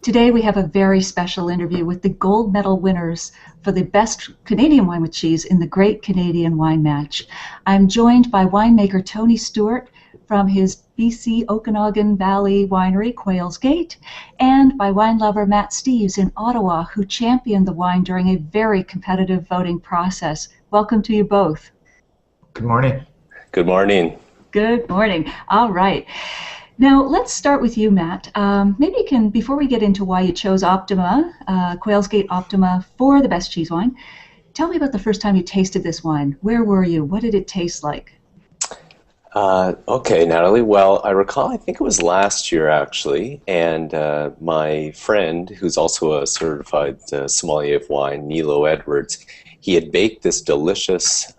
Today we have a very special interview with the gold medal winners for the best Canadian wine with cheese in the Great Canadian Wine Match. I'm joined by winemaker Tony Stewart from his BC Okanagan Valley winery, Quails Gate, and by wine lover Matt Steeves in Ottawa, who championed the wine during a very competitive voting process. Welcome to you both. Good morning. Good morning. Good morning. All right. Now, let's start with you, Matt. Maybe you can, before we get into why you chose Optima, Quails Gate Optima for the best cheese wine, tell me about the first time you tasted this wine. Where were you? What did it taste like? Okay, Natalie. Well, I recall, I think it was last year, actually, and my friend, who's also a certified sommelier of wine, Nilo Edwards, he had baked this delicious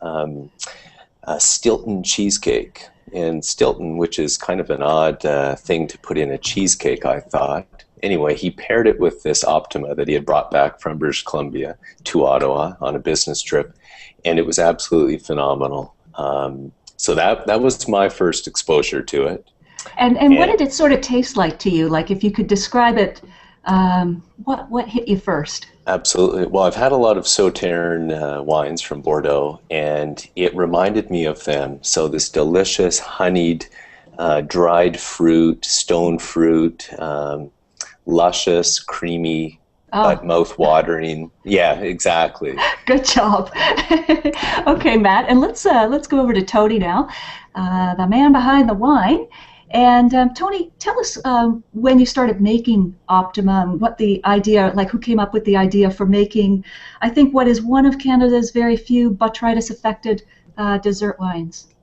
Stilton cheesecake. And Stilton, which is kind of an odd thing to put in a cheesecake, I thought. Anyway, he paired it with this Optima that he had brought back from British Columbia to Ottawa on a business trip, and it was absolutely phenomenal. So that was my first exposure to it. And what did it sort of taste like to you? Like, if you could describe it, what hit you first? Absolutely. Well, I've had a lot of Sauternes wines from Bordeaux, and it reminded me of them. So this delicious honeyed, dried fruit, stone fruit, luscious, creamy, but mouth-watering. Yeah, exactly. Good job. Okay, Matt, and let's go over to Tony now, the man behind the wine. And Tony, tell us when you started making Optima and what the idea, like who came up with the idea for making, I think, what is one of Canada's very few botrytis-affected dessert wines.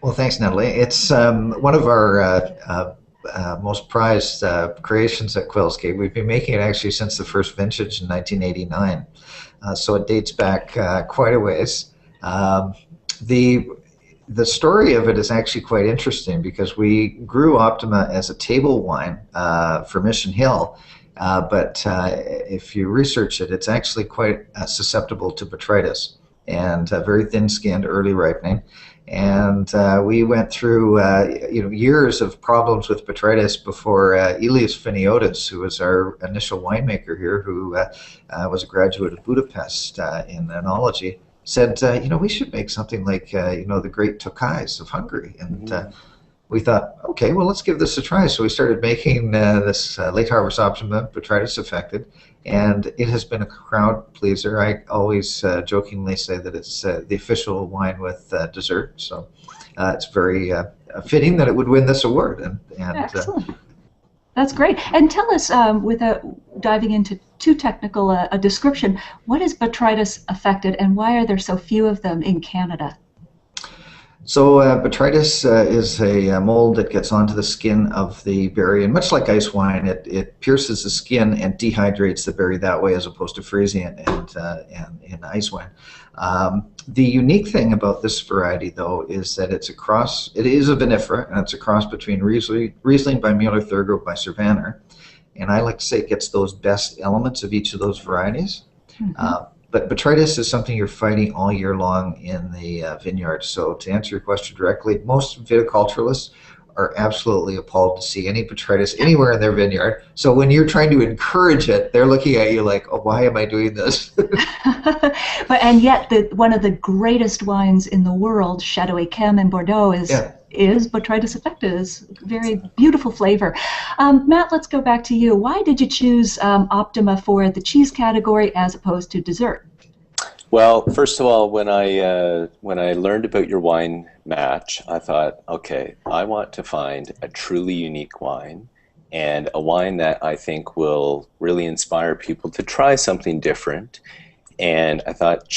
Well, thanks, Natalie. It's one of our most prized creations at Quails Gate. We've been making it actually since the first vintage in 1989, so it dates back quite a ways. The story of it is actually quite interesting because we grew Optima as a table wine for Mission Hill, but if you research it, it's actually quite susceptible to botrytis and very thin-skinned, early ripening. And we went through years of problems with botrytis before Elias Finiotis, who was our initial winemaker here, who was a graduate of Budapest in enology, said, we should make something like, the great Tokais of Hungary. And we thought, okay, well, let's give this a try. So we started making this late harvest Optima, botrytis affected, and it has been a crowd pleaser. I always jokingly say that it's the official wine with dessert. So it's very fitting that it would win this award. And excellent. That's great. And tell us, without diving into too technical a description, what is botrytis affected and why are there so few of them in Canada? So botrytis is a mold that gets onto the skin of the berry, and much like ice wine, it pierces the skin and dehydrates the berry that way, as opposed to freezing it and in ice wine. The unique thing about this variety, though, is that it is a vinifera, and it's a cross between Riesling by Mueller-Thurgau by Cervanner, and I like to say it gets those best elements of each of those varieties. But botrytis is something you're fighting all year long in the vineyard. So to answer your question directly, most viticulturalists are absolutely appalled to see any botrytis anywhere in their vineyard. So when you're trying to encourage it, they're looking at you like, oh, why am I doing this? And yet one of the greatest wines in the world, Chateau Yquem in Bordeaux, is botrytis affected. It's very beautiful flavor. Matt, let's go back to you. Why did you choose Optima for the cheese category as opposed to dessert? Well, first of all, when I learned about your wine match, I thought, okay, I want to find a truly unique wine and a wine that I think will really inspire people to try something different. And I thought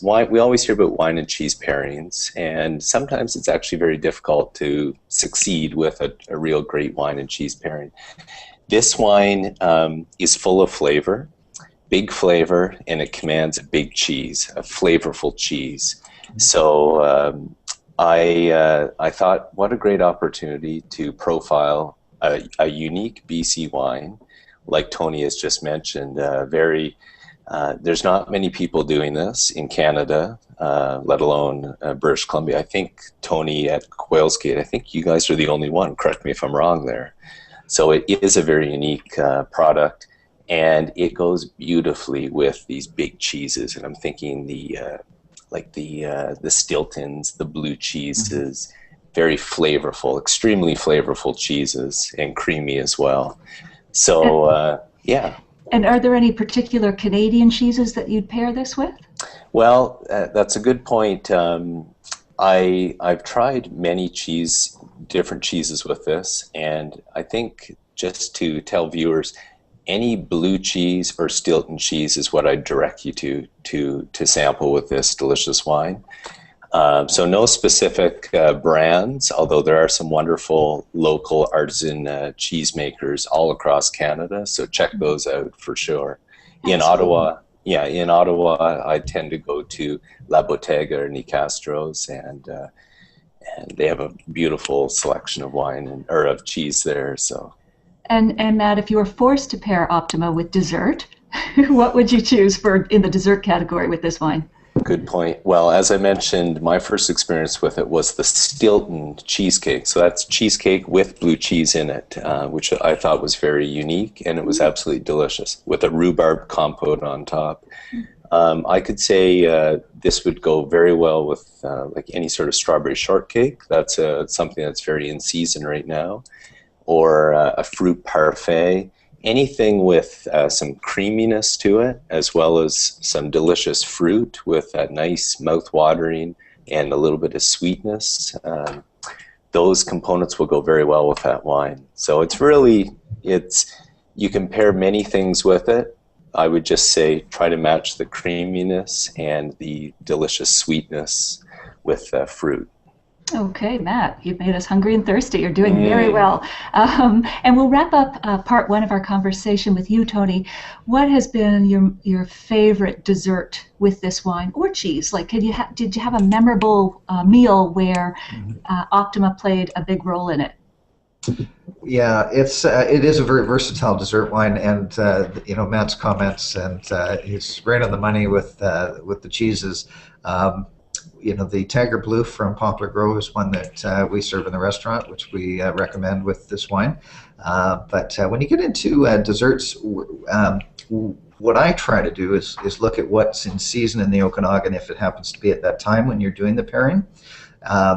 wine, we always hear about wine and cheese pairings, and sometimes it's actually very difficult to succeed with a real great wine and cheese pairing. This wine is full of flavor, big flavor, and it commands a big cheese, a flavorful cheese. So I thought, what a great opportunity to profile a unique BC wine, like Tony has just mentioned, there's not many people doing this in Canada, let alone British Columbia. I think, Tony, at Quails Gate, I think you guys are the only one. Correct me if I'm wrong there. So it is a very unique product, and it goes beautifully with these big cheeses. And I'm thinking the Stiltons, the blue cheeses, very flavorful, extremely flavorful cheeses, and creamy as well. So yeah. And are there any particular Canadian cheeses that you'd pair this with? Well, that's a good point. I've tried many different cheeses with this, and I think, just to tell viewers, any blue cheese or Stilton cheese is what I'd direct you to sample with this delicious wine. So no specific brands, although there are some wonderful local artisan cheesemakers all across Canada, so check those out for sure. In Ottawa, I tend to go to La Bottega or Nicastro's, and they have a beautiful selection of wine or of cheese there. So. And Matt, if you were forced to pair Optima with dessert, what would you choose in the dessert category with this wine? Good point. Well, as I mentioned, my first experience with it was the Stilton cheesecake. So that's cheesecake with blue cheese in it, which I thought was very unique, and it was absolutely delicious with a rhubarb compote on top. I could say this would go very well with like any sort of strawberry shortcake. That's something that's very in season right now, or a fruit parfait. Anything with some creaminess to it, as well as some delicious fruit with that nice mouth-watering and a little bit of sweetness. Those components will go very well with that wine. So you can pair many things with it. I would just say try to match the creaminess and the delicious sweetness with fruit. Okay, Matt, you've made us hungry and thirsty. You're doing very well. And we'll wrap up part one of our conversation with you, Tony. What has been your favorite dessert with this wine or cheese? Like, did you have a memorable meal where Optima played a big role in it? Yeah, it is a very versatile dessert wine, and Matt's comments, and he's right on the money with the cheeses. The Tiger Blue from Poplar Grove is one that we serve in the restaurant, which we recommend with this wine. But when you get into desserts, what I try to do is look at what's in season in the Okanagan, if it happens to be at that time when you're doing the pairing.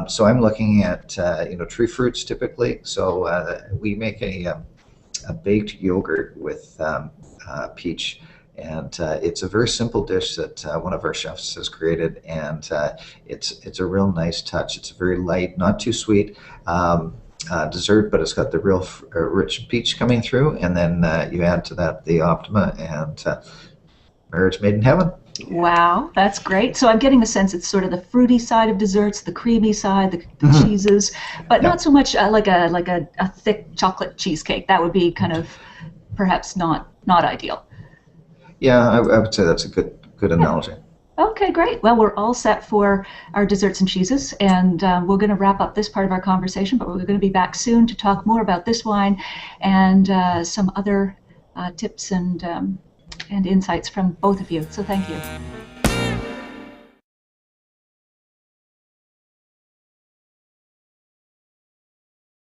So I'm looking at tree fruits typically. So we make a baked yogurt with peach. And it's a very simple dish that one of our chefs has created, and it's a real nice touch. It's a very light, not too sweet dessert, but it's got the real rich peach coming through, and then you add to that the Optima, and marriage made in heaven. Wow, that's great. So I'm getting the sense it's sort of the fruity side of desserts, the creamy side, the cheeses, but not so much like a thick chocolate cheesecake. That would be kind of perhaps not ideal. Yeah, I would say that's a good analogy. Okay, great. Well, we're all set for our desserts and cheeses, and we're going to wrap up this part of our conversation, but we're going to be back soon to talk more about this wine and some other tips and insights from both of you. So thank you.